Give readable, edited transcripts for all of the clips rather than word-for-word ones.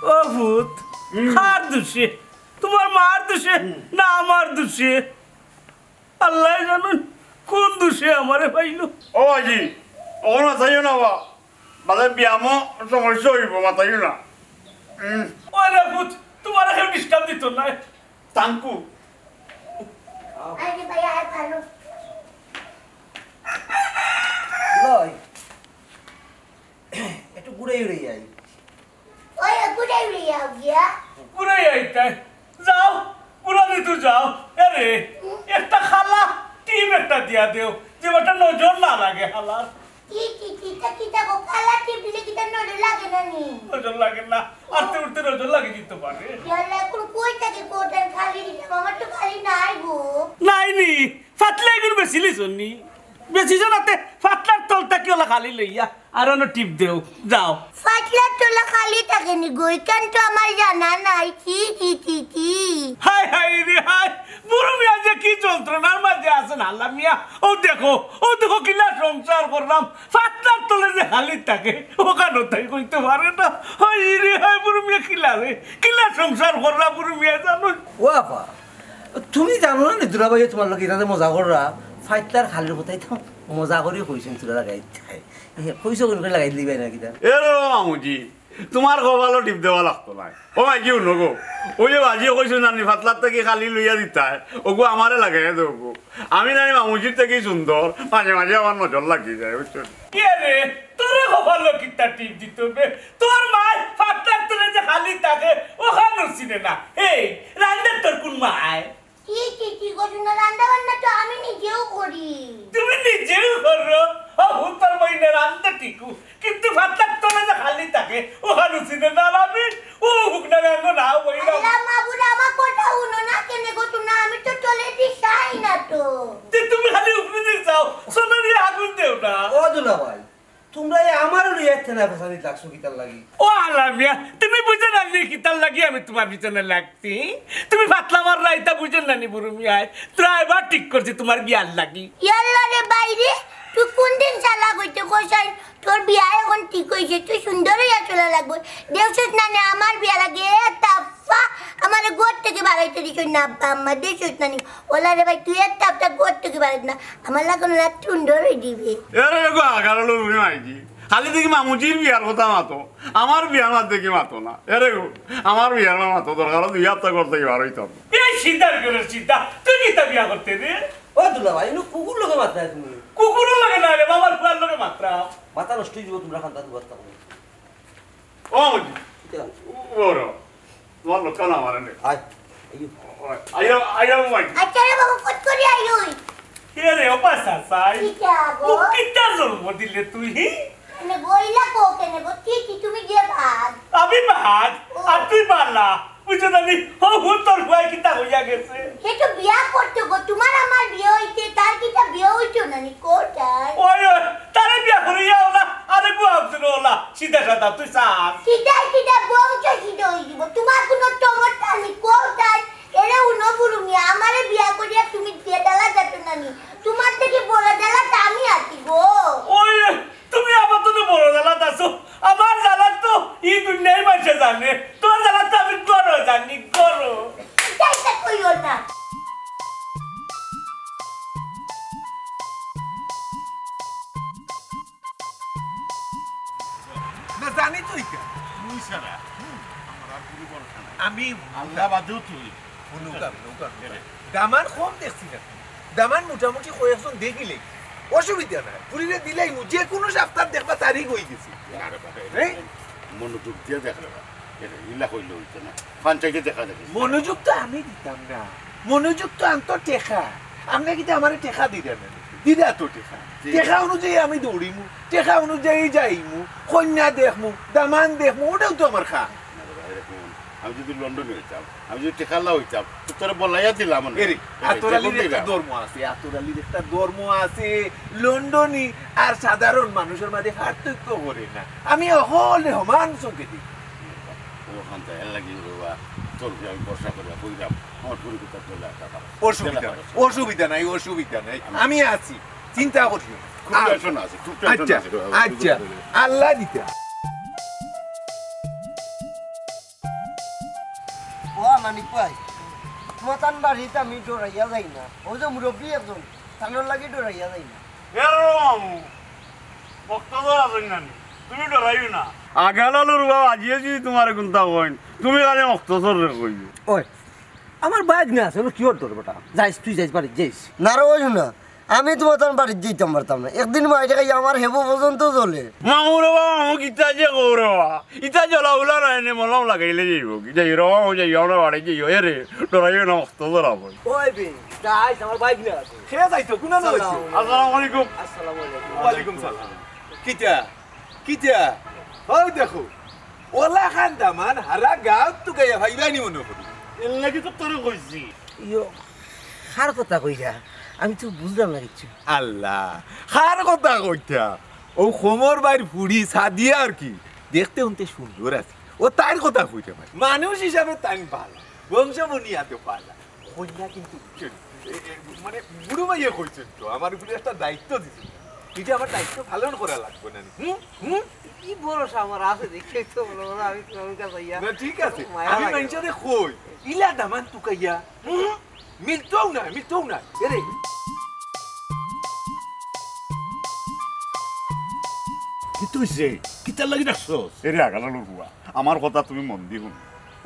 ও ভূত কার দোষে তোমার মার দোষে না আমার দোষে আল্লাহ জানুন কোন দোষে আমারে পাইল ও আজি ও না তাইও না বা বালে ব্যায়ামও সমস্যা হইব মাতাইও না ওরে ভূত তোমার কেউ ডিস্টার্ব দিত না তাঙ্কু আরে ভাই আর ভালো লয় একটু ঘুরে উড়ে যাই ওই গুড়াই উড়িয়া গিয়া পুরে আইতাই যাও পুরানি তো যাও আরে একটা খালা টিম একটা দিয়া দেও যে ওটা নজর না লাগে হালার কিটা গো কালা টিপলে কিটা নজর লাগে না নি নজর লাগে না আরতে উঠতে নজর লাগে যেতে পারে ইয়ালা কোন কই থাকে কোটার খালি দিলাম আমার তো খালি নাই গো নাই নি ফাটলে এগুলো বেশিলি শুননি বেশি জনাতে ফাটলার তলটা কি ওলা খালি লইয়া আর অন্য টিপ দেও যাও ফাটলার তোলা খালি থাকে নি গো ইকান তো আমার জানা নাই কি হাই হাই রে হাই বুড়ো মিয়া যে কি যন্ত্রণার মাঝে আছেন আল্লাহ মিয়া ও দেখো কিলা সংসার করলাম ফাটলার তলে যে খালি থাকে ওখানে তাই কইতে পারে না হাই রে হাই বুড়ো মিয়া কিলা সংসার করলাম বুড়ো মিয়া জানো ও আপা তুমি জানো না দুলাভাই তোমার লোক এটাতে মজা কররা ফাইটলার খালির কোথায় তো মজা করিও কইছেন তোরা লাগাই কইছো কোন করে লাগাই দিবাই না কিটা এ রে মামুজি তোমার কপালো টিপ দেওয়া লাগতো না ও মাইকিও নগো ওই যে বাজিও কইছো নানি ফাতলার থেকে খালি লইয়া দিতা ওগো আমারে লাগাই দেবো আমি নানি মামুজির থেকে সুন্দর মাঝে মাঝে আমার নজর লাগিয়ে যায় বুঝছো কে রে তোরে কপালো কিটা টিপ দিতে হবে তোর মা ফাটলার তলে যে খালি থাকে ওখানে চিনে না এই রান্দার তোর কোন মায় কি গো না রান্না বান্না তো আমি নিজেও করি তুমি নিজেও করো ভূতার বইনে রান্না টিকু কিন্তু ফাটলার তলে যে খালি থাকে ওখানে চিনে না আমি ও হুকনা গাঙ্গ না বইলা আল্লাহ মাবুর আমার কথা শুনো না কেন গো না আমি তো চলে দিছাই না তো তুমি খালি উপরে দিয়ে যাও সোনারি আগুন দেও না ও দুলাভাই তোমরা আমারও রিয়াক্ট না ফসাদি লাগছো কিতার লাগি ও আল্লাহ মিয়া তুমি বুঝে না নি কিতার লাগি আমি তোমার পিছনে লাগছি তুমি ফাতলা মার রাইতা বুঝেন না নি বুড়ো মিয়ায় তোরা এবার ঠিক করছি তোমার বিয়ার লাগি ইয়াল্লা রে বাইরে তুই কোন দিন চালা কইতে কইছাই তোর বিয়া এখন ঠিক হইছে তুই সুন্দর হইয়া চলা লাগবে দেউছিস না নে আমার বিয়া লাগে তাফা আমার গোট থেকে বাড়াইতে দিছ না আম্মা দেউছিস না নি ওলা রে ভাই তুই একটা গোট থেকে বাড়াইত না আমার লাগানো রাত সুন্দর হই দিবে এরে গো আগারলো তুমি মাইকি খালি দেখি মামুজির বিয়ার কথা মাতো আমার বিয়ার মাত দেখি মাতো না এরে গো আমার বিয়ার মাতো দরকার দুই হপ্তাহ করতে পার হইতো এই সিদ্ধার করে সিদ্ধা তুই কিতা বিয়া করতে রে ও দুলাভাই ইনো কুকুর লগে মাত্রা তুমি কুকুরও লাগে না রে বাবার ফুয়ার লগে মাত্রা মাথা নষ্ট হয়ে যাব তোমরা খান্তা দুবার তা ও মামুজি ওরো তোমার লোক না মারে নে আয় আইয়া মাইকি আচ্ছা রে বাবা কত করে আইলই কে রে ওপাসা সাই কিটা গো ও কিতা জন্ম দিলে তুই নে গইলা কো কেনে গো কি তুমি গিয়ে ভাগ আমি ভাত আর তুই পারলা বুঝছো না নি ও ভূত তোর ভয় কিতা হইয়া গেছে হে তো বিয়া করতে গো তোমার আমার বিয়ে হইছে তার কিটা বিয়ে হইছো না নি কোটায় ওই তারে বিয়া করিয়া ওলা আরে বুয়া হচ্ছে ওলা সিধা সাদা তুই সাপ কিটা বংশ সিদ্ধ হই দিব তোমার কোনো টমটা নি কোটায় এরে উনো বুরুমি আমারে বিয়া করিয়া তুমি দিয়ে ডালা যাচ্ছ না নি তোমার থেকে বড় ডালাটা আমি আছি গো ওই তুমি আবার তো বড় জ্বালাত আছো আমার জ্বালাত তো এই দুনিয়ায় মাসে জানে তোর জ্বালাত তো আমি করো জানি করো চাইটা কইও না না জানি তুই কে তুই সারা আমার আর পুরো বড় খানা আমি আল্লাহ বাদু তুই নৌকা দামান কম দেখছি না দামান মোটামুটি কয়েকজন দেখিলে অসুবিধা নাই পুরীরে দিলেই যে কোনো সপ্তাহ দেখবা তারিখ হয়ে গেছে মনোযোগ দিয়ে দেখলে ইলা কইলে হইতো না পঞ্চায়েতে দেখা দেখি মনোযোগ তো আমি দিতাম না মনোযোগ তো আন্ত টেকা আমরা কিন্তু আমার টেকা দিতে না দিদা তো টেকা টেকা অনুযায়ী আমি দৌড়িমু টেকা অনুযায়ী যাইমু কন্যা দেখমু দামান দেখমু ওটাও তো আমার খা আমি যদি লন্ডনে হইতাম আমি যদি টেকালা হইতাম তো তোরা বলাইয়া দিলাম আতরালির একটা ধর্ম আছে লন্ডনী আর সাধারণ মানুষের মাঝে পার্থক্য করে না আমি হলে সমান চোখে দিই ওখান থেকে লাগি তোর আমি বর্ষা করে বইলাম আমার পরিকল্পনা চলে অসুবিধা নাই আমি আছি চিন্তা করছি খুব টেনশন আছে আচ্ছা আল্লাহ দিতে ও নানি পাই মতান বাড়িতে আমি ডরাইয়া যাই না ও যে মুরব্বী একজন তানোর লাগে ডরাইয়া যাই না মামু মকতছর আছেন নানি তুমি ডরাইও না আগালালুর বাবা আজিয়ে যদি তোমার কোনটা কইন তুমি কালে মকতছর রে কইবে ওই আমার বাইক না আছে কি ওর তোর বেটা যাইস তুই যাইস বাড়ি যাইস না রে ওই না আমি তো মতান বাড়িতে যেতাম পারতাম না একদিন মাইটা খাই আমার হেবো পর্যন্ত চলে মামু রে বাবা মামু কিতা যে গৌরে বাবা ইতা জ্বলা উলা রায়নে মলম লাগাইলে যাইব কি যাই রে মামু যাই আমরা বাড়ি যাই এ রে ডরাইও না মকতছর আবই ওই বে যাইস আমার বাইক না আছে খেয়ে যাইতো কোনা না হইছে আসসালামু আলাইকুম আসসালামু আলাইকুম ওয়ালাইকুম সালাম কিটা কিটা ও দেখো ওলা খান দামান হারা গাঁও তো গায়া ভাইবানি মনে করি এর লাগি তো তোরে কইছি ইয়ো কার কথা কইরা আমি তো বুঝলাম না কিছু আল্লাহ খার কথা কইতা ও খমর বাইর ফুড়ি সাদিয়া আর কি দেখতে উনতে সুন্দর আছে ও তার কথা কইতে পারে মানুষ হিসাবে তাই ভালো বংশমনিয়াতে পালা কইনা কিন্তু মানে বুড়ো ভাইয়া কইছেন তো আমার উপরে একটা দায়িত্ব দিছে এটা আমার দায়িত্ব পালন করা লাগবে না কি ভরসা আমার আছে দেখে তো বলো আমি তোমার কাছে যাইয়া না ঠিক আছে আমি মানুষের কই ইলা দামান তুকাইয়া মিলতো না এরে কি তুইছে কিতা লাগি রাখছস এরে আগালালুর বুয়া আমার কথা তুমি মন দি শুন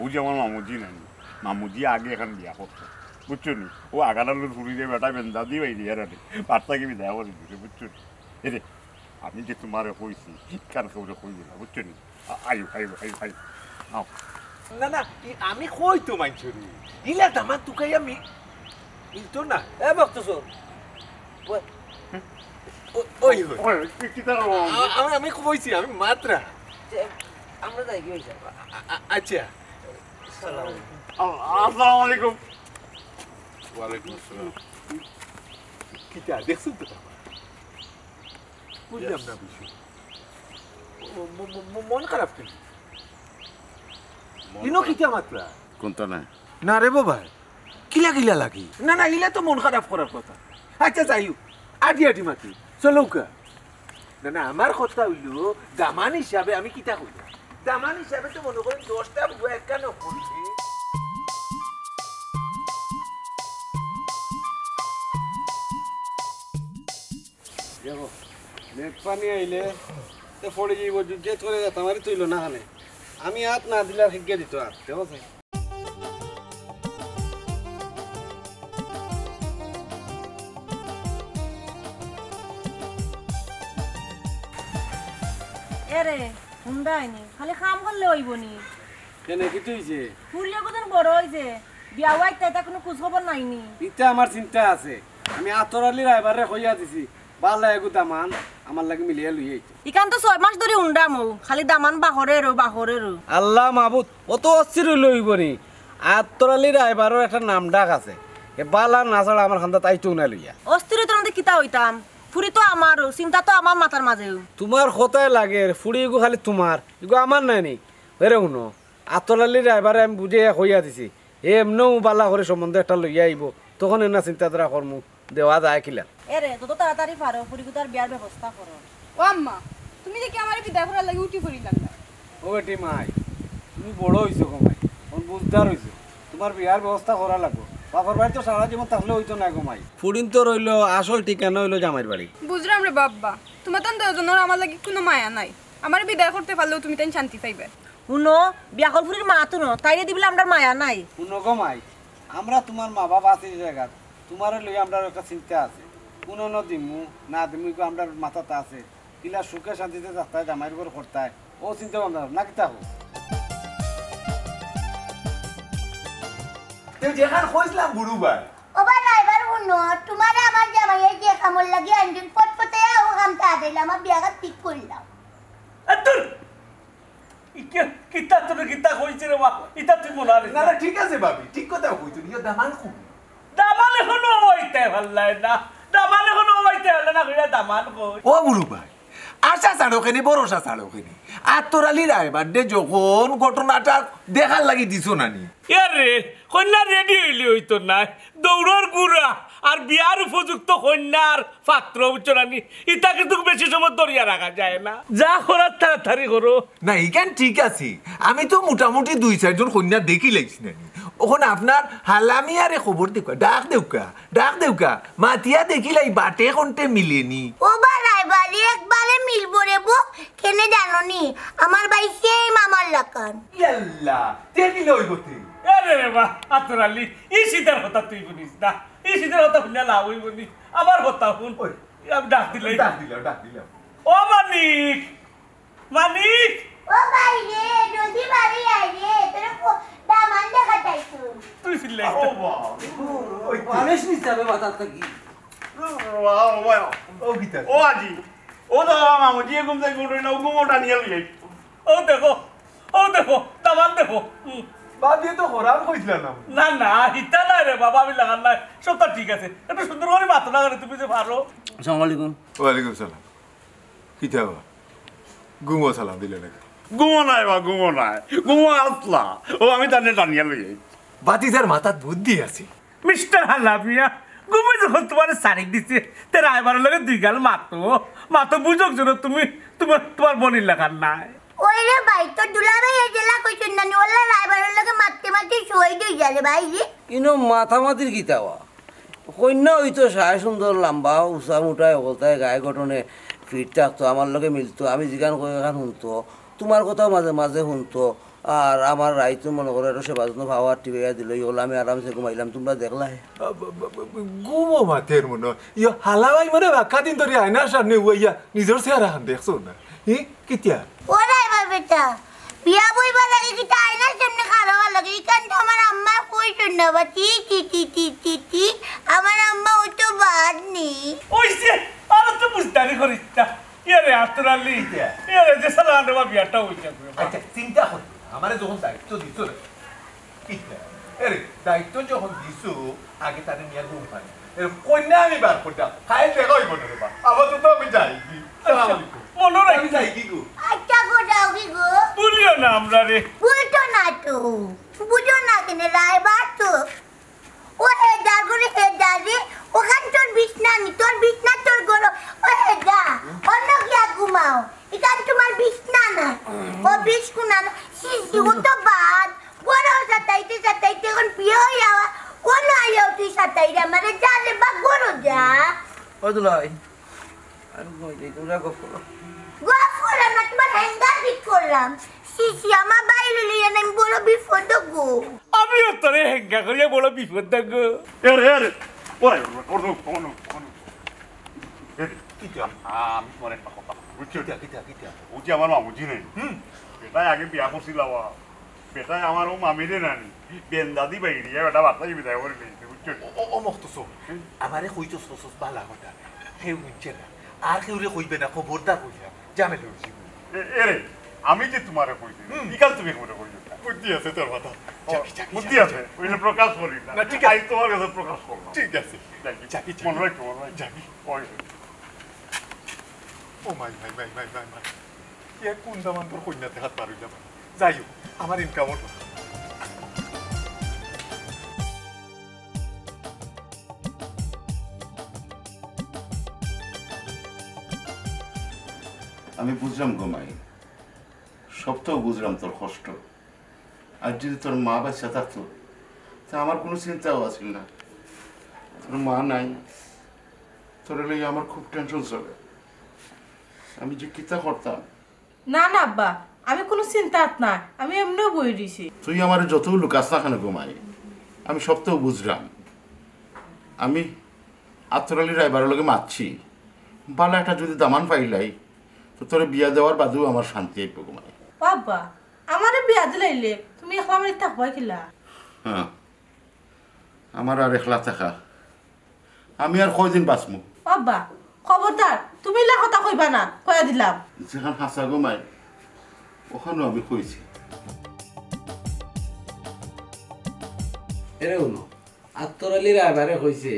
ও যে আমার মামুজি নাই মামুজি আগে এখন বিয়া করতো বুঝছো নি ও আগালালুর ফুড়িরে বেটা বেন্দা দি বাইরি আর বার্তাকে বিদায় করে দিছে বুঝছো নি এরে আমি যে তোমারে কইছি কার কেউরে কই দিলা বুঝছো নি আয়ু আও না আমি কই তো মানছরি ইলা দামান তুকাইয়া মিলতো না এ বক্তছর ওই কিতা আমি কইছি আমি মাত্রা আমরা যাই কি হইছে আচ্ছা আসসালামু আলাইকুম ওয়ালাইকুম আসসালাম কিটা দেখছো তো বুঝলাম না বিষয় মন খারাপ কেন ইনো কিটা মাত্রা কোনটা না না রে বাবা কিলা লাগি না ইলা তো মন খারাপ করার কথা আচ্ছা যাইও আটি মাতি চলৌকা না আমার কথা হইল দামান হিসাবে আমি কিতা কইল দামান হিসাবে তো মনে করেন 10টা বুয়া একখানে করছে দেখো নেট পানি আইলে তো পড়ে যাইব যে করে তোমারই তুইল না হানে আমি হাত না দিলে আর শিখিয়ে দিত হাত দেখো এরে হুন্ডা আইনি খালি কাম করলে হইব নি কেন কিছু হয়েছে ফুরিয়া কতদিন বড় হইছে বিয়া হইতে তা কোনো খোঁজ খবর নাইনি ইটা আমার চিন্তা আছে আমি আতরালির এবারে কইয়া দিছি বালা এগু দামান আমার লাগে মিলিয়ে লই আইছে ইকান তো 6 মাস ধরে হুন্ডা মৌ খালি দামান বাহরেরও আল্লাহ মাহবুদ অত অস্থির লইব নি আতরালির এবারের একটা নাম ডাক আছে এ বালা না ছাড়া আমার খান্দা তাইতো না লইয়া অস্থির তো কিতা হইতাম ফুরি তো আমারও চিন্তা তো আমার মাথার মাঝেও তোমার কথাই লাগে ফুড়ি এগু খালি তোমার এগু আমার নাই নি হেরে শুনো আতরালির এবারে আমি বুঝে কইয়া দিছি এমনও বালা করে সম্বন্ধে একটা লইয়া আইব তখন এনা চিন্তাধারা করমু দেওয়া যায় কিলা এরে তত তাড়াতাড়ি পারো ফুরি তার বিয়ার ব্যবস্থা করো ও আম্মা তুমি যে কি আমার বিদায় করার লাগি উঠি করি লাগলা ও বেটি মাই তুমি বড় হইছো কমাই কোন বুঝদার হইছো তোমার বিয়ার ব্যবস্থা করা লাগবে বাবার বাড়ি তো সারা জীবন থাকলে হইতো না কমাই ফুরিন তো রইল আসল ঠিকানা হইলো জামাইর বাড়ি বুঝলাম রে বাব্বা তোমার তো দুজনের আমার লাগি কোনো মায়া নাই আমার বিদায় করতে পারলেও তুমি তাই শান্তি পাইবে শুনো বিয়াকল ফুরির মা তো তাইরে দিবলে আমরা মায়া নাই শুনো কমাই আমরা তোমার মা বাবা আছে এই জায়গা তোমার লই আমরা একটা চিন্তা আছে কোনো দিমু না দিমু আমরা মাথাতে আছে কিলা সুখে শান্তিতে থাকতে জামাইর ঘর করতে ও চিন্তা ভাবনা না কিতা হোক যেখান কইছিলাম গুরু ভাই ওবা ড্রাইভার শুনো তোমার আমার জামাইয়ে যে কামল লাগি আনজন পটপটে ও কামটা আদাইলাম আমার বিয়াটা ঠিক করলাম আতুর কিতা তুমি কিতা কইছে রে বাপ ইতা তুই মনে না না ঠিক আছে ভাবি ঠিক কথা কইতো নিও দামান খুব দামালে কোনো হইতে ভাল্লাই না দামালে কোনো হইতে হলে না কইরা দামান কই ও গুরু ভাই আশা ছাড়োখানি ভরসা ছাড়োখানি আতরালির আইবাড্ডে যখন ঘটনাটা দেখার লাগি দিছো নানি এরে কন্যা রেডি হইলি হইতো না দৌড়র গুড়া আর বিয়ার উপযুক্ত কন্যার পাত্র উচ্চরানি ইটা কিন্তু বেশি সময় দরিয়া রাখা যায় না যা করার তাড়াতাড়ি করো না এইখান ঠিক আছে আমি তো মোটামুটি 2-4 জন কন্যা দেখি লাইছি নানি ওখানে আপনার হালামিয়ারে খবর দেখুকা ডাক দেউকা মাতিয়া দেখিলাই বাটে কোনটে মিলেনি ও বাড়াই বাড়ি একবারে মিলবো রে বো কেনে জানো নি আমার বাড়ি সেই মামার লাকান ইয়াল্লা দেখিলে ওই গতি আরে রে বা আতরালি এই শীতের কথা তুই বলিস না এই শীতের কথা শুনে লাভ হইব নি আবার কথা শুন আমি ডাক দিলাম ও মানিক মানিক ও ভাই রে নদী বাড়ি আই রে তোর দামান দেখা চাইছো তুই সিলাই মানুষ নিচাবে মাথা থাকি ও আজি ও তো মামুজি ঘুম থেকে উঠে না ঘুমোটা নিয়ে লিয়ে ও দেখো দামান দেখো বাদি তো খরাব কইছিলা না না না হিতা নাই রে বাবা আমি লাগান নাই সবটা ঠিক আছে একটু সুন্দর করে মাথা লাগারে তুমি যে পারো আসসালামু আলাইকুম ওয়ালাইকুম সালাম কিতা বা গুমো সালাম দিলে নাকি ঘুমো নাই ঘুমো আসলা ও আমি তানে টানিয়ে লিয়ে বাতিজার মাথাত বুদ্ধি আছে মিস্টার হালামিয়া ঘুমে যখন তোমার শাড়ি দিছে তেরা এবার লগে দুই গাল মাতো বুঝক যেন তুমি তোমার বনির লাগান নাই ওই রে ভাই তোর দুলাভাই এই জেলা কইছেন না নি ওলা রাইবারের লগে মারতে শুই দিই যারে ভাই রে ইনো মাথামাতির কিতাবা কন্যা হইতো সায় সুন্দর লম্বা উঁচা মুটায় অবস্থায় গায়ে গঠনে ফিট থাকতো আমার লগে মিলতো আমি জিগান কই এখান শুনতো তোমার কথাও মাঝে মাঝে শুনতো আর আমার রাইতো মনে করে সেবা যত্ন ভাবার টিভিয়া দিল ইগুলো আমি আরামসে ঘুমাইলাম তোমরা দেখলাই গুমো মাতের মনে ইয়া হালাবাই মনে বাক্কা দিন ধরে আয়নার সামনে ইয়া নিজের চেহারা হান দেখছো না কিতিয়া ও রাইবার বেটা বিয়া বইবার লাগে কি আয়নার সামনে খারাপ লাগে ইকান তো আমার আম্মা কইছেন না বা টি আমার আম্মা ও তো বাদ নি ওইছে আর তো বুঝতারি করিস না ইয়ারে আতরালি ইয়ারে যে সালা আনবা বিয়াটা হইছে আচ্ছা চিন্তা কর আমারে যখন দায়িত্ব দিছো কিতা আরে দায়িত্ব যখন দিছো আগে তারে নিয়া ঘুম পানি কন্যা আমি বার করতাম খাই দেখাই বলে রে বা আবার তো আমি যাই কি আসসালামু আলাইকুম মনে রাখি আমি যাই কি গো আচ্ছা গো যাও কি গো বলিও না আমরা রে বলতো না তো বুঝো না কেনে রাইবার তো ও হেডার করে হেডার রে ওখান তোর বিছনা নি তোর বিছনা তোর গরো ও হেডা অন্য গিয়া ঘুমাও এখান তোমার বিছনা না ও বিছকুনা না সিসি ও তো বাদ গরো সাতাইতে এখন বিয়ে হয়ে যাওয়া কোন আইও তুই সাতাইরে আমারে জালে বা গরো যা ও দুলাই আমি কই তোমরা গফর না তোমার হ্যাঙ্গার ঠিক করলাম সিসি আমার বাইরে লিয়ে আমি বড় বিপদ গো আমিও তোরে হেঙ্গা করিয়া বড় বিপদ গো এরে ওরে কোন কিতা আমি মনে কথা বুঝছো কিতা ও যে আমার মামুজি নেই বেটাই আগে বিয়া করছিল বেটাই আমার ও মামিরে নানি বেন্দাদি বাইরিয়া বেটা বার্তা বিদায় করে নিয়েছে বুঝছো ও মখতছ আমারে কইতো সসস বালা কথা হেউ বুঝছে না আর কেউরে কইবে না খবরদার কইলা জামে লইছি এরে আমি যে তোমারে কইছি ইকাল তুমি মনে কইছো বুদ্ধি আছে তোর কথা বুদ্ধি আছে ওইলে প্রকাশ করি না ঠিক আছে তোমার কাছে প্রকাশ করব ঠিক আছে যাকি মনে রাখো যাকি ওই ও মাই কে কোন দামান তোর কন্যাতে হাত পারইলাম যাইও আমার ইনকাম হলো আমি বুঝলাম গোমাই সবটাও বুঝলাম তোর কষ্ট আর যদি তোর মা বাচ্চা থাকতো তা আমার কোনো চিন্তাও আছিল না তোর মা নাই তোর লেগে আমার খুব টেনশন চলে আমি যে কিতা করতাম না না আব্বা আমি কোনো চিন্তা না আমি এমনিও বই দিছি তুই আমার যত লুকাস না কেন গোমাই আমি সবটাও বুঝলাম আমি আত্মরালি রায়বারের লগে মারছি বালা একটা যদি দামান পাইলাই তো তোরে বিয়া দেওয়ার বাদেও আমার শান্তি আইব গোমাই আব্বা আমারে বিয়া দিলাইলে তুমি একলা আমার থাকবা কিলা হ্যাঁ আমার আর একলা থাকা আমি আর কয়দিন বাঁচমু আব্বা খবরদার তুমি লা কথা কইবা না কয়া দিলাম যেখান হাসা গোমাই ওখানেও আমি কইছি এরে শুনো আত্মরালির আবারে কইছে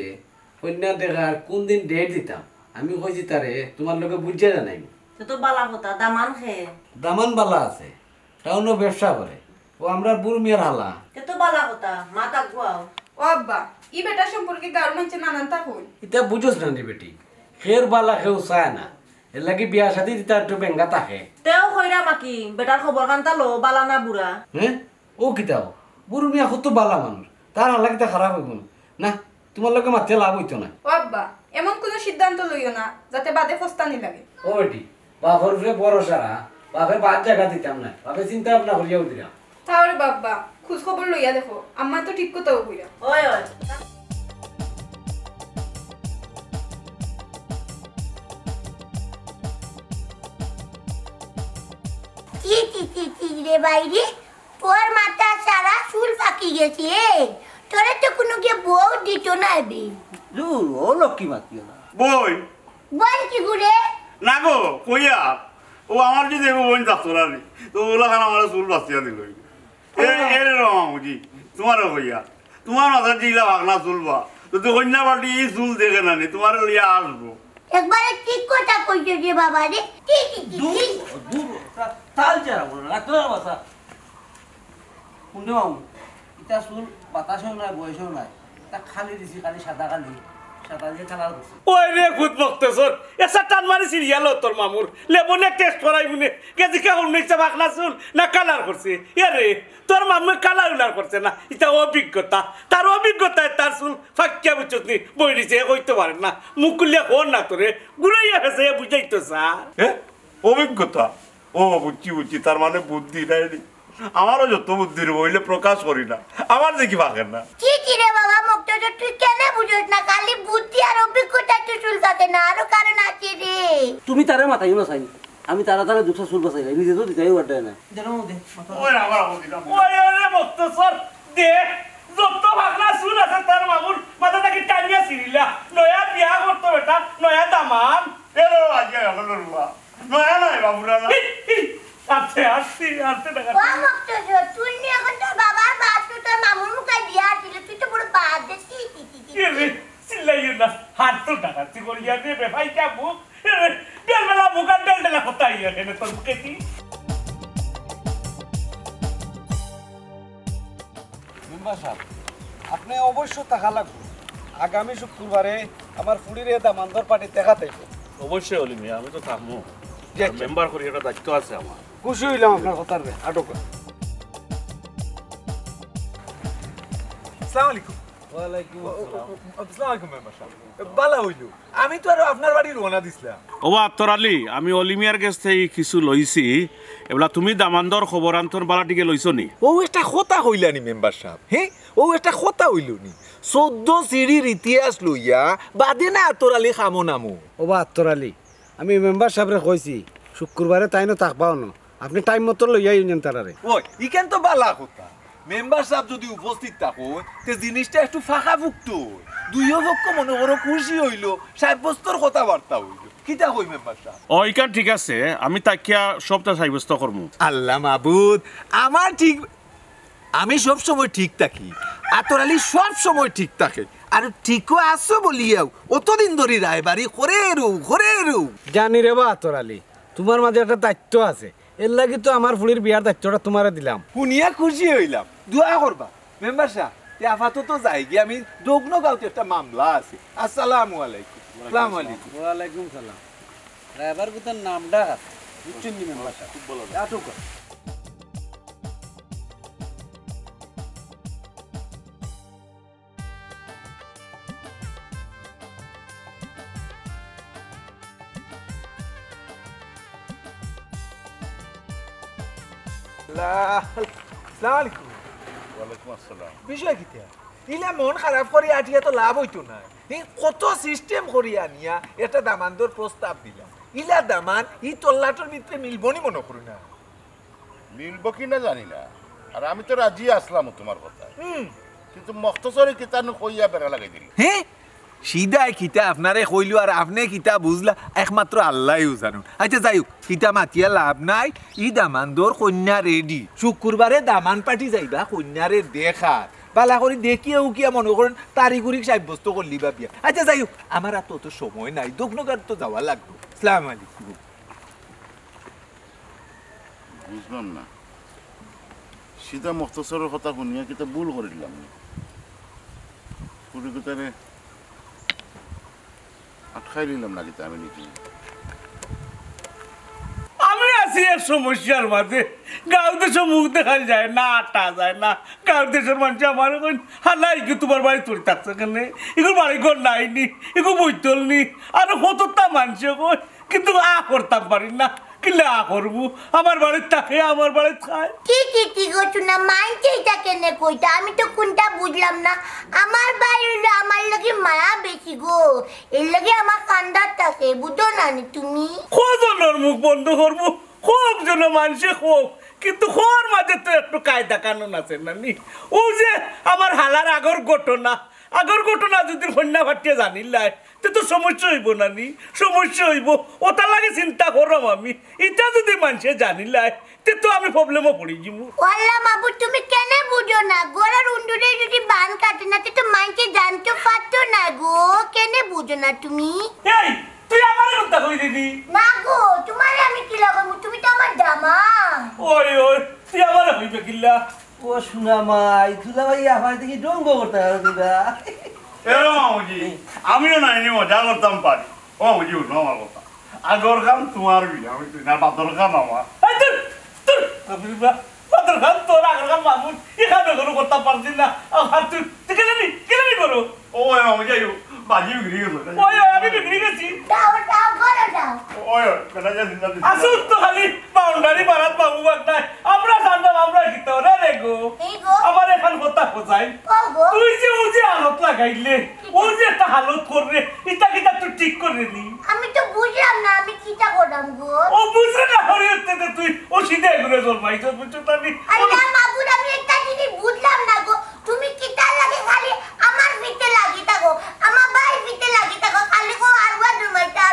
কন্যা দেখার কোন দিন ডেট দিতাম আমি কইছি তারে তোমার লোকে বুঝছে জানাই তো বালা কথা দামান খেয়ে দামান বালা আছে টাউনও ব্যবসা করে ও আমরা বুড়ু মিয়ার হালা তো বালা কথা মাতা গুয়াও ও আব্বা ই বেটা সম্পর্কে দারুণ হচ্ছে নানান তা হল এটা বুঝোস না রে বেটি খের বালা খেও চায় না এর লাগি বিয়া শাদি দিতে একটু বেঙ্গা থাকে তেও কইরা মাকি বেটার খবর কান্তা লো বালা না বুড়া হ্যাঁ ও কিতাও বুড়ো মিয়া কত বালা মানুষ তার হালাকিটা খারাপ হইব না তোমার লোকে মাথে লাভ হইতো না ও আব্বা এমন কোনো সিদ্ধান্ত লইও না যাতে বাদে ফস্তানি লাগে ও বেটি বাপর উপরে ভরসা বাপে বাদ জায়গা দিতাম না বাপে চিন্তা ভাবনা করিয়াও দিলাম তাহলে বাবা খোঁজ খবর লইয়া দেখো আম্মা তো ঠিক কথাও কইরা ওই ওই কি রে বাইরে তোর মাথা সারা চুল পাকি গেছে তোরা তো কোনো গিয়ে বউ দিত না বে দূর ও লক্ষ্মী মাতিও না বই বল কি ঘুরে না গো কইয়া ও আমার যদি দেখো বোন থাকতো না রে তো ওগুলা খান আমার চুল বাঁচিয়া দিল এর রঙি তোমারও কইয়া তোমার মাথার জিলা ভাগনা চুলবা তো তুই কন্যা বাটি চুল দেখে না নি তোমার লিয়া আসবো একবারে ঠিক কথা কইছো রে বাবা রে দূর দূর তাল যারা বলো রাখলাম বাসা শুনো এটা চুল বাতাসও নাই বয়সও নাই তা খালি দিছি খালি সাদা দিয়ে কালার করছি ওই রে খুদ মকতছর এসা টান মারি সিরিয়াল তোর মামুর লেবনে টেস্ট করাই মুনে কেজি কা উন্নইছে বাকনা চুল না কালার করছে এরে তোর মামু কালার উলার করছে না এটা অভিজ্ঞতা তার অভিজ্ঞতায় তার চুল ফাঁকিয়া বুঝছত নি বই দিছে কইতে পারে না মুখ খুলিয়া কোন না তোরে গুড়াইয়া ফেসে বুঝাইতো স্যার অভিজ্ঞতা ও বুঝছি তার মানে বুদ্ধি নাই আমারও যত বুদ্ধির বইলে প্রকাশ করি না আমার দেখি ভাগেন না কি রে বাবা মুক্তজর তুই কেন বুঝছ না খালি বুদ্ধি আর অভিজ্ঞতা তুই চুল থাকে না আরো কারণ আছে রে তুমি তারে মাথায় না চাই আমি তাড়াতাড়ি দুটো চুল বাঁচাই নিজে তো দিতেই পারবে না ওই আমার বুদ্ধিটা ওই রে মকতছর দে যত বাকনা চুল আছে তার মামুর মাথা থেকে টানিয়া সিরিলা নয়া বিয়া করতো বেটা নয়া দামান এলো আজকে হলো নয়া নাই বাবুরা না আস্তে টাকা ও মুক্তজর তুই নি এখন তোর বাবার বাস তো তোর মামুর মুখে দিয়া ছিল তুই তো পুরো বাদ দিছি রে সিলাইও না হাত তো টাকা তুই করিয়া দেবে ভাই যাবো বেলবেলা মুখার ডেলডেলা কোথায় এখানে তোর মুখে কি মেম্বার সাহেব আপনি অবশ্য টাকা লাগবে আগামী শুক্রবারে আমার ফুড়ির দামান্দর পার্টি দেখাতে অবশ্যই অলি মিয়া আমি তো থাকবো মেম্বার করি একটা দায়িত্ব আছে আমার খুশি হইলাম আপনার কথার আটক আসসালামু আলাইকুম ওয়ালাইকুম আসসালামু আলাইকুম মেম্বার সাহেব বালা হইলো আমি তো আর আপনার বাড়ি রওনা দিছিলাম ওবা আত্তর আলী আমি অলিমিয়ার কাছ থেকে কিছু লইছি এবেলা তুমি দামান্দর খবর আন্তর বালাটিকে লইছো নি ও একটা কথা হইলানি মেম্বার সাহেব হ্যাঁ ও একটা কথা হইলনি 14 সিঁড়ির ইতিহাস লইয়া বাদে না আতরালি খামো নামো ওবা আত্তর আলী আমি মেম্বার সাহেবরে কইছি শুক্রবারে তাইনো থাকবাও না আপনি টাইম মতো লইয়া ইউনিয়ন তারারে ওই ইকেন তো বালা কথা মেম্বার সাহেব যদি উপস্থিত থাকো তে জিনিসটা একটু ফাঁকা ফুকত দুইও পক্ষ মনে করো খুশি হইলো সাব্যস্তর কথাবার্তা হইলো কিটা কই মেম্বার সাহেব ওইখান ঠিক আছে আমি তাকিয়া সবটা সাব্যস্ত করবো আল্লাহ মাবুদ আমার ঠিক আমি সব সময় ঠিক থাকি আতরালি সব সময় ঠিক থাকে আর ঠিকও আসো বলিয়াও অতদিন ধরে রায়বাড়ি করে রু জানি রে বা আত্তর আলী তোমার মাঝে একটা দায়িত্ব আছে এর লাগি তো আমার ফুলির বিয়ার দায়িত্বটা তোমারে দিলাম শুনিয়া খুশি হইলাম দোয়া করবা মেম্বার সাহেব আপাতত যাই গিয়ে আমি দগ্নগাঁওতে একটা মামলা আছে আসসালামু আলাইকুম আসসালামু আলাইকুম ওয়ালাইকুম সালাম ড্রাইভার কোথার নামটা বুঝছেন নি মেম্বার সাহেব খুব ভালো আটক আসসালামু আলাইকুম ওয়ালাইকুম আসসালাম বিষয় কিতা ইলা মন খারাপ করি আটিয়া তো লাভ হইতো না কত সিস্টেম করি আনিয়া একটা দামানদর প্রস্তাব দিলাম ইলা দামান ই তল্লাটোর ভিতরে মিলবনি মনে করি না মিলবো কিনা জানি না আর আমি তো রাজি আসলাম তোমার কথা কিন্তু মকতছরে কিতানো কইয়া বেড়া লাগাই দিল হ্যাঁ সিদাই কিতা আপনারে কইলো আর আপনি কিতা বুঝলা একমাত্র আল্লাহই জানুন আচ্ছা যাই হোক কিতা মাতিয়া লাভ নাই ই দামানদর কন্যা রেডি শুক্রবারে দামান পার্টি যাইবা কন্যারে দেখার বালা করে দেখিয়া উকিয়া মনে করেন তারিখুরিক সাব্যস্ত করলি বা বিয়া আচ্ছা যাই হোক আমার আর তো সময় নাই দগ্নগার তো যাওয়া লাগবে আসসালামু আলাইকুম বুঝলাম না সিধা মকতছরের কথা শুনিয়া কিতা ভুল করে দিলাম পুরো কথারে আটকাই দিলাম না কিতা আমি নিজে আমি আছি আছি এক সমস্যার মাঝে গাঁও দেশে মুখ দেখা যায় না আটা যায় না গাঁও দেশের মানুষ আমার হালাই কি তোমার বাড়ি তোর থাকছে এখানে এগুলো বাড়ি ঘর নাইনি এগুলো বইতল নি আর কতটা মানুষ কই কিন্তু করতাম পারি না কিলে করবো আমার বাড়ির থাকে আমার বাড়ির খায় কি করছো না মানছে এটা কেনে কইতা আমি তো কোনটা বুঝলাম না আমার বাইরে আমার লাগে মায়া বেশি গো এর লাগে আমার কান্দার থাকে বুঝো না তুমি কজনের মুখ বন্ধ করবো খুব জন মানুষে খুব কিন্তু খোর মাঝে তো একটু কায়দা কানুন আছে নানি ও যে আমার হালার আগর ঘটনা যদি কন্যা ভাটিয়ে জানিলাই তো সমস্যা হইব নানি সমস্যা হইব ওটা লাগে চিন্তা করলাম আমি এটা যদি মানুষে জানিলাই তো আমি প্রবলেমও পড়ি যাবো ওয়াল্লা মাবু তুমি কেন বুঝো না গোড়ার উন্ডুরে যদি বান কাটে না তো মানুষে জানতে পারতো না গো কেন বুঝো না তুমি এই তুই আমার কথা কই দিদি না গো তোমার আমি কি লাগাবো তুমি তো আমার জামা ওই তুই আমার হইবে কিল্লা ও শোনা মাই তুলা ভাই আমার দেখি ডঙ্গ করতে পারো দিবা এরো মামুজি আমিও নাইনি মজা করতাম পারি ও মামুজি উঠো আমার কথা আগর কাম তোমার বিয়ে আমি তুই না বাদর কাম আমার পাতর খান তোর আগর খান মামুন এখানে কোনো করতে পারছি না তুই কেন করো ও মামুজি আইও বাজি বিক্রি গেল ওই আমি বিক্রি গেছি দাও ঘরে দাও ওই কেনা যা জিন্দা দিছি আসুন তো খালি বাউন্ডারি বারাত বাবু বাগ নাই আমরা জানলাম আমরা কি তো রে গো আমার এখন কথা কোথায় তুই যে ও যে হালত লাগাইলে ও যে একটা হালত করবে এটা কিটা তুই ঠিক করে নি আমি তো বুঝলাম না আমি কিটা করলাম গো ও বুঝলে না হরি হতে তুই ও সিধে ঘুরে চল ভাই তো বুঝছো তানি আল্লাহ মাবুদ আমি একটা জিনিস বুঝলাম না গো তুমি কিটা লাগে খালি আমার ভিতে লাগি থাকো আমার ভাই ভিতে লাগি থাকো খালি গো আরবা রুমাইটা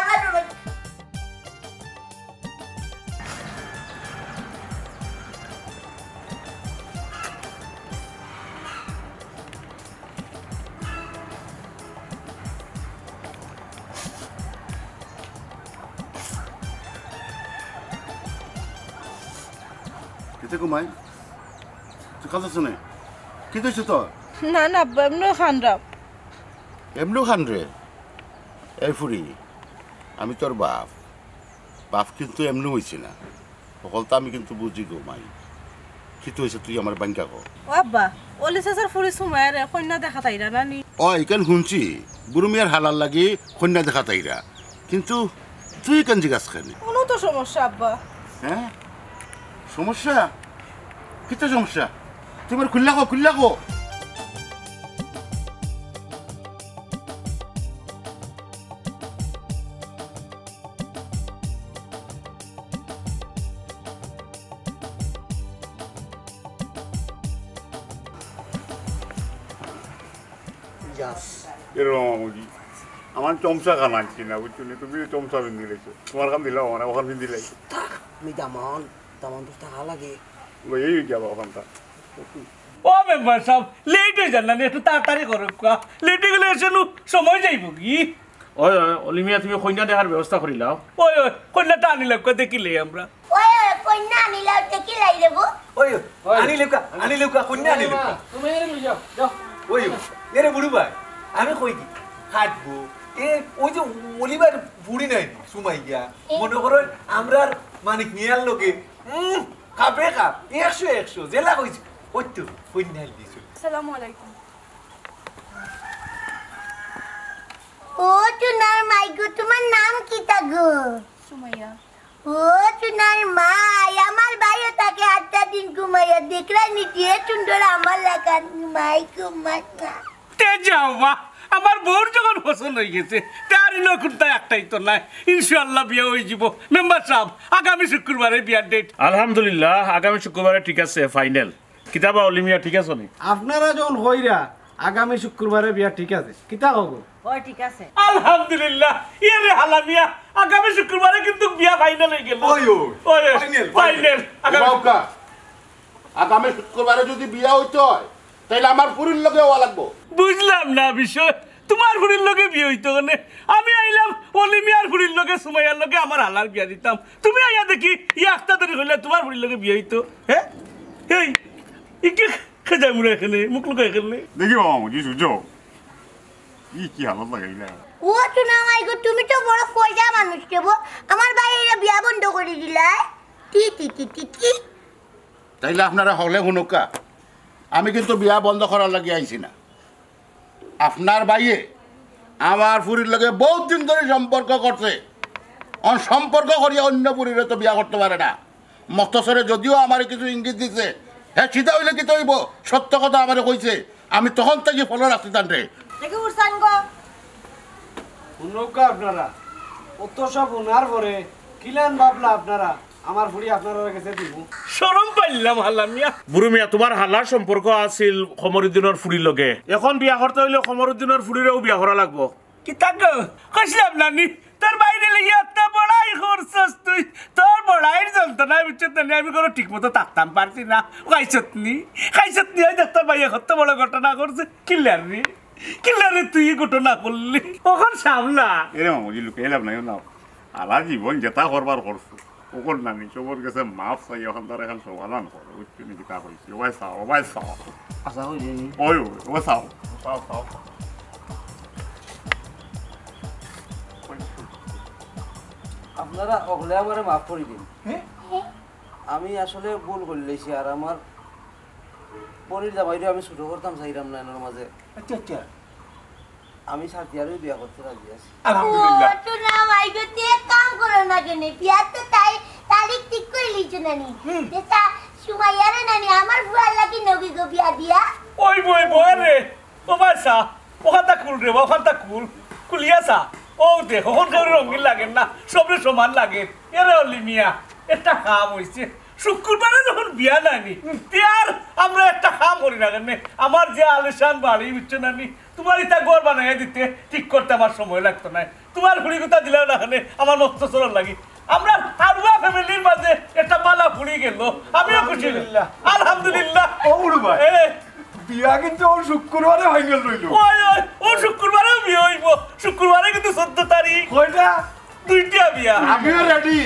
কিতে কুমাই তুই কাজ আছে না কি তুইছো তো না আব্বা এমনি খানরাম এমনি খান রে এই ফুরি আমি তোর বাপ কিন্তু এমনি হয়েছে না সকলটা আমি কিন্তু বুঝি গো মাই কি হয়েছে তুই আমার বাঙ্কা কো আব্বা ওলি চাচার ফুরি সুমায়ারে কন্যা দেখা তাইরা নানি ও এখান শুনছি বুড়ো মিয়ার হালার লাগি কন্যা দেখা তাইরা কিন্তু তুই কেন জিজ্ঞাসা খানি কোনো তো সমস্যা আব্বা হ্যাঁ সমস্যা কিতা সমস্যা তোমার খুললা কো মামুজি আমার চমচা খান আনছি না বুঝছো তুমি চমচা পিন্ধি লেছো তোমার কাম দিলাম আমার ওখান পিন্ধি লাগছে আমি দামান তো টাকা লাগে এই যাবো ওখানটা ও মেম্বার সাহেব লেট হয়ে যান না একটু তাড়াতাড়ি করো লেটে গেলে এসে সময় যাইব কি ওই অলি মিয়া তুমি কন্যা দেখার ব্যবস্থা করিলাও ওই কন্যাটা আনিলাম দেখিলে আমরা ওই কন্যা আনিলাও দেখি লাই দেবো ওই আনিলেউকা কন্যা আনিলেউকা তুমি এনে লই যাও যাও ওই এরে বুড়ু ভাই আমি কই দি হাঁটবো ওই যে অলিবার বুড়ি নাই সুমাইয়া মনে করো আমরা মানিক নিয়ার লোকে কাপে 100 জেলা কইছি ওই তো কন্যা দিছো আসসালামু আলাইকুম ও চুনার মাই গো তোমার নাম কি গো সুমাইয়া ও চুনার মাই আমার ভাইও তাকে 8 দিন ঘুমাইয়া দেখলাই নিচে সুন্দর আমার লাগা মাই ঘুমাতা তে যাও বা আমার বোর যখন পছন্দ হয়ে গেছে তার নকুরটা একটাই তো নাই ইনশাআল্লাহ বিয়ে হয়ে যাব মেম্বার সাহেব আগামী শুক্রবারে বিয়ার ডেট আলহামদুলিল্লাহ আগামী শুক্রবারে ঠিক আছে ফাইনাল কিতাবা অলি মিয়া ঠিক আছে নি আপনারা যখন হইরা আগামী শুক্রবারে বিয়া ঠিক আছে কিতা হবো ওই ঠিক আছে আলহামদুলিল্লাহ ইয়ে হালা মিয়া আগামী শুক্রবারে কিন্তু বিয়া ফাইনাল হয়ে গেল ওই ফাইনাল আগামী শুক্রবারে যদি বিয়া হইতে হয় তাইলে আমার পুরীর লগে হওয়া লাগবো বুঝলাম না বিষয় তোমার ফুরির লগে বিয়ে হইতো মানে আমি আইলাম অলি মিয়ার ফুরির লগে সুমাইয়ার লগে আমার হালার বিয়া দিতাম তুমি আইয়া দেখি একটা তৈরি হইলে তোমার ফুরির লগে বিয়ে হইতো হ্যাঁ এই একটু খেজাই মুড়ে এখানে মুখ লুকা এখানে দেখি মামুজি সুজো কি হালত লাগাইলা ও চুনা মাই গো তুমি তো বড় পয়সা মানুষ কেবো আমার ভাই এরা বিয়া বন্ধ করে দিলা টি টি টি টি টি তাইলে আপনারা হলে শুনুকা আমি কিন্তু বিয়া বন্ধ করার লাগি আইছি না আপনার বাইয়ে আমার ফুরির লগে বহুত দিন ধরে সম্পর্ক করছে সম্পর্ক করিয়া অন্য পুরীরে তো বিয়া করতে পারে না মকতছরে যদিও আমার কিছু ইঙ্গিত দিছে হ্যাঁ সিধা হইলে কি তৈব সত্য কথা আমার কইছে আমি তখন থেকে ফলো রাখছি তান্ডে দেখি উড়সান গো শুনুকা আপনারা অত সব উনার পরে কিলান ভাবলা আপনারা আমার ফুড়ি আপনারা কাছে দিব শরম পাইলাম আল্লাহ মিয়া বুড়ো মিয়া তোমার হালার সম্পর্ক আছিল কমরুদ্দিনের ফুড়ির লগে এখন বিয়া করতে হইলে কমরুদ্দিনের ফুড়িরেও বিয়া করা লাগবো কি তাক কইছিলাম নানি তোর বাইরে লেগে এত বড়াই করছস তুই তোর বড়াইয়ের যন্ত্রণায় বুঝছিস না আমি কোনো ঠিক মতো থাকতাম পারছি না খাইছত নি ওই দেখতে ভাইয়া কত বড় ঘটনা করছে কিল্লার তুই ঘটনা করলি ওখন সামলা এরে মামুজি লুকে এলাম নাই না আলা জীবন যেটা করবার করছো ওকর নানি সবর কাছে মাফ চাই এখন তার এখন সমাধান করো বুঝছি নাকি তা কইছি ওবাই চাও আশা করি ওই ও চাও আপনারা অগলে আমারে মাফ করে দিন আমি আসলে ভুল করে লেছি আর আমার পরির জামাইরে আমি ছোট করতাম চাইরাম না এনার মাঝে আচ্ছা আচ্ছা আমি সাথিয়ারই বিয়া করতে রাজি আছি আলহামদুলিল্লাহ ও তো না ভাইগো তে কাম করো না কেন বিয়া তো তারিখ ঠিক করে লিছো নানি এটা সুমাইয়ারে নানি আমার বুয়ার লাগি নবী গো বিয়া দিয়া ওই বই রে ও বাসা ওখানটা খুল রে ওখানটা খুলিয়াছা ও দেখো ওখান করে রঙিন লাগেন না সবরে সমান লাগে এরে অলি মিয়া একটা কাম হয়েছে শুক্রবারে যখন বিয়া নানি আর আমরা একটা কাম করি না কেন আমার যে আলিশান বাড়ি বুঝছো নানি তোমার ইটা ঘর বানাইয়া দিতে ঠিক করতে আমার সময় লাগতো না তোমার ফুড়ি কথা দিলেও না কেন আমার মকতছর লাগি আমরা হারুয়া ফ্যামিলির মাঝে একটা মালা ফুড়ি গেল আমিও খুশি আলহামদুলিল্লাহ ও বুড়ো ভাই বিয়া কিন্তু ওর শুক্রবারে ফাইনাল রইল ও শুক্রবারেও বিয়ে হইব শুক্রবারে কিন্তু 14 তারিখ কয়টা দুইটা বিয়া আমিও রেডি